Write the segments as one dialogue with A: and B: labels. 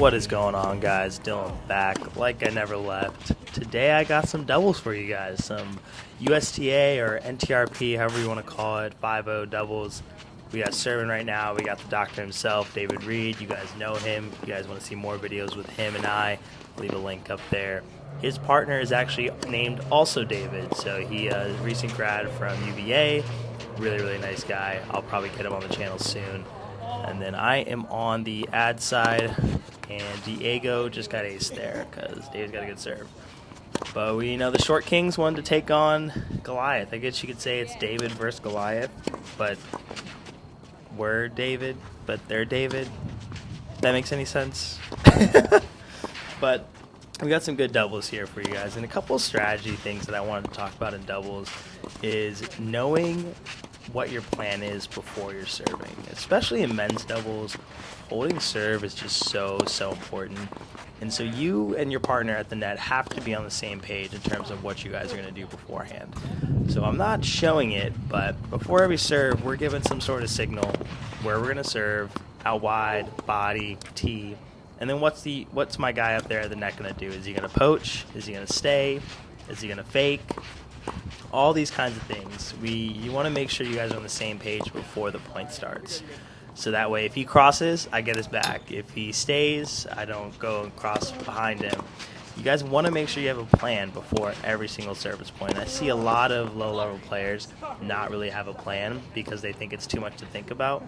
A: What is going on, guys? Dylan back like I never left. Today I got some doubles for you guys, some USTA or NTRP, however you want to call it, 5.0 doubles. We got serving right now. We got the doctor himself, David Reed. You guys know him. If you guys want to see more videos with him and I, leave a link up there. His partner is actually named also David, so he is a recent grad from UVA. Really nice guy. I'll probably get him on the channel soon. And then I am on the ad side, and Diego just got ace there because David's got a good serve. But we know the Short Kings wanted to take on Goliath. I guess you could say it's David versus Goliath, but we're David, but they're David. That makes any sense? But we got some good doubles here for you guys, and a couple of strategy things that I wanted to talk about in doubles is knowing what your plan is before you're serving. Especially in men's doubles, holding serve is just so important. And so you and your partner at the net have to be on the same page in terms of what you guys are going to do beforehand. So I'm not showing it, but before every serve, we're given some sort of signal where we're going to serve, out wide, body, tee, and then what's my guy up there at the net going to do? Is he going to poach? Is he going to stay? Is he going to fake? All these kinds of things. You want to make sure you guys are on the same page before the point starts. So that way, if he crosses, I get his back. If he stays, I don't go and cross behind him. You guys want to make sure you have a plan before every single service point. I see a lot of low-level players not really have a plan because they think it's too much to think about.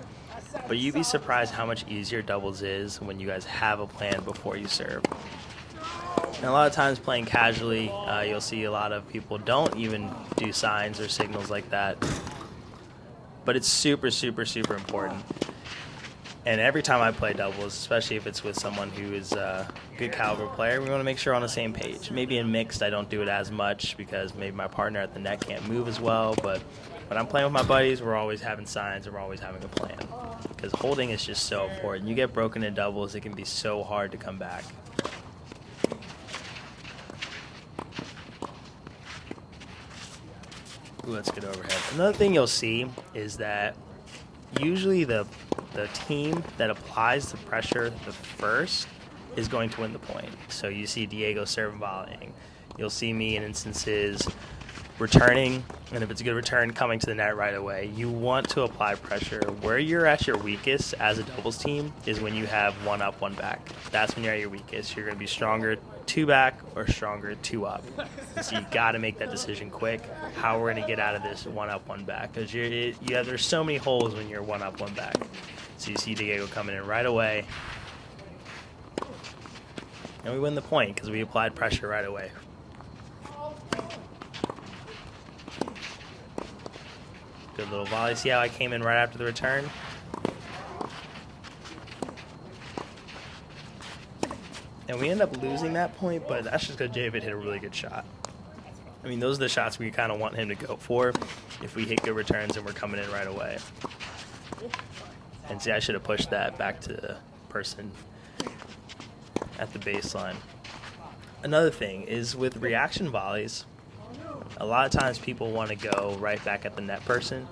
A: But you'd be surprised how much easier doubles is when you guys have a plan before you serve. And a lot of times playing casually, you'll see a lot of people don't even do signs or signals like that. But it's super important. And every time I play doubles, especially if it's with someone who is a good caliber player, we want to make sure we're on the same page. Maybe in mixed, I don't do it as much because maybe my partner at the net can't move as well. But when I'm playing with my buddies, we're always having signs and we're always having a plan. Because holding is just so important. You get broken in doubles, it can be so hard to come back. Ooh, that's good overhead. Another thing you'll see is that usually the team that applies the pressure the first is going to win the point. So you see Diego serve and volleying. You'll see me in instances returning, and if it's a good return, coming to the net right away. You want to apply pressure. Where you're at your weakest as a doubles team is when you have one up, one back. That's when you're at your weakest. You're going to be stronger two back or stronger two up. So you got to make that decision quick. How we're going to get out of this one up, one back, because there's so many holes when you're one up, one back. So you see Diego coming in right away, and we win the point because we applied pressure right away. Good little volley. See how I came in right after the return? And we end up losing that point, but that's just because David hit a really good shot. I mean, those are the shots we kind of want him to go for if we hit good returns and we're coming in right away. And see, I should have pushed that back to the person at the baseline. Another thing is with reaction volleys, a lot of times people want to go right back at the net person,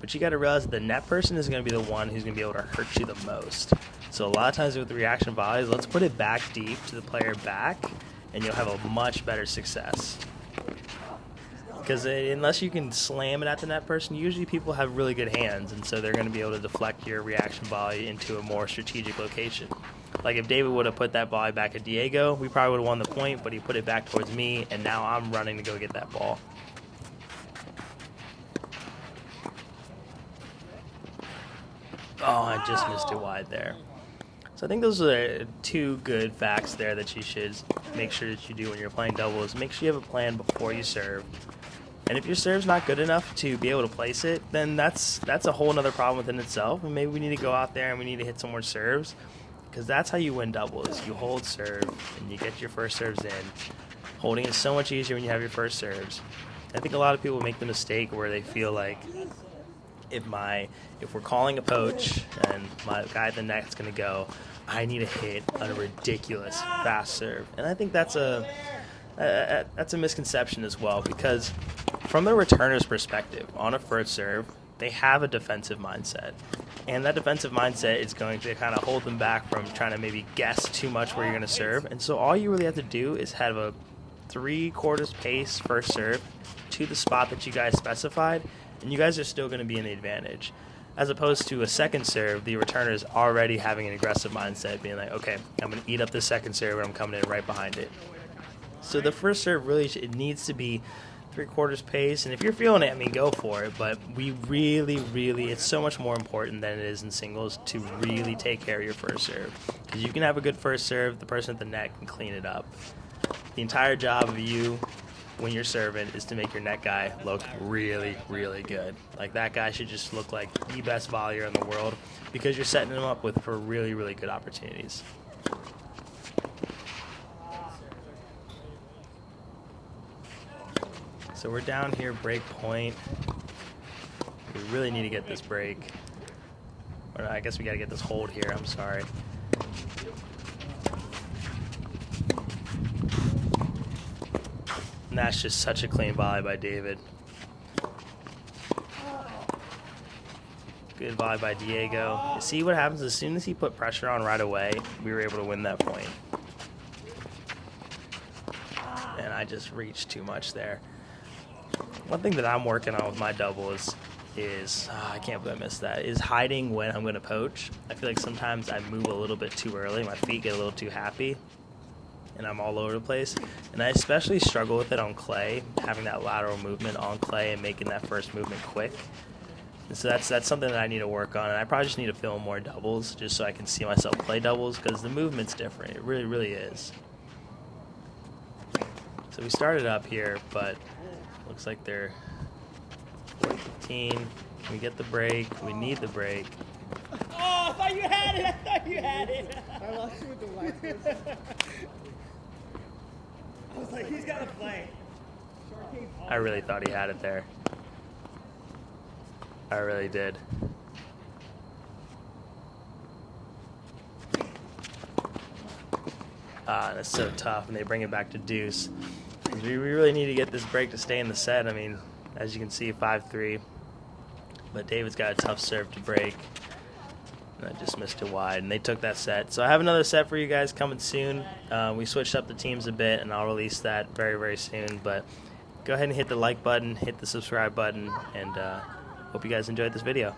A: but you got to realize the net person is going to be the one who's going to be able to hurt you the most. So a lot of times with the reaction volleys, let's put it back deep to the player back, and you'll have a much better success. Because unless you can slam it at the net person, usually people have really good hands, and so they're going to be able to deflect your reaction volley into a more strategic location. Like if David would have put that volley back at Diego, we probably would have won the point, but he put it back towards me, and now I'm running to go get that ball. Oh, I just missed it wide there. So I think those are two good facts there that you should make sure that you do when you're playing doubles. Make sure you have a plan before you serve. And if your serve's not good enough to be able to place it, then that's a whole other problem within itself. And maybe we need to go out there and we need to hit some more serves, because that's how you win doubles. You hold serve and you get your first serves in. Holding is so much easier when you have your first serves. I think a lot of people make the mistake where they feel like if we're calling a poach and my guy at the net's going to go, I need to hit a ridiculous fast serve. And I think that's a misconception as well, because from the returner's perspective, on a first serve, they have a defensive mindset. And that defensive mindset is going to kind of hold them back from trying to maybe guess too much where you're going to serve. And so all you really have to do is have a 3/4 pace first serve to the spot that you guys specified, and you guys are still going to be in the advantage. As opposed to a second serve, the returner is already having an aggressive mindset, being like, okay, I'm going to eat up this second serve and I'm coming in right behind it. So the first serve really, it needs to be 3/4 pace, and if you're feeling it, I mean, go for it. But we really, it's so much more important than it is in singles to really take care of your first serve. Because you can have a good first serve, the person at the net can clean it up. The entire job of you when you're serving is to make your net guy look really, good. Like, that guy should just look like the best volleyer in the world because you're setting him up for really good opportunities. So we're down here, break point. We really need to get this break. Or no, I guess we got to get this hold here. I'm sorry. And that's just such a clean volley by David. Good volley by Diego. You see what happens as soon as he put pressure on right away, we were able to win that point. And I just reached too much there. One thing that I'm working on with my doubles is I can't believe I missed that, is hiding when I'm going to poach. I feel like sometimes I move a little bit too early. My feet get a little too happy, and I'm all over the place. And I especially struggle with it on clay, having that lateral movement on clay and making that first movement quick. And so that's something that I need to work on, and I probably just need to film more doubles just so I can see myself play doubles, because the movement's different. It really is. So we started up here, but looks like they're 15. We get the break. We need the break.
B: Oh, I thought you had it. I thought you had it.
C: I lost you with the white.
B: I was like, he's got to play.
A: I really thought he had it there. I really did. That's so tough, and they bring it back to deuce. We really need to get this break to stay in the set. I mean, as you can see, 5-3. But David's got a tough serve to break. And I just missed it wide, and they took that set. So I have another set for you guys coming soon. We switched up the teams a bit, and I'll release that very soon. But go ahead and hit the like button, hit the subscribe button, and hope you guys enjoyed this video.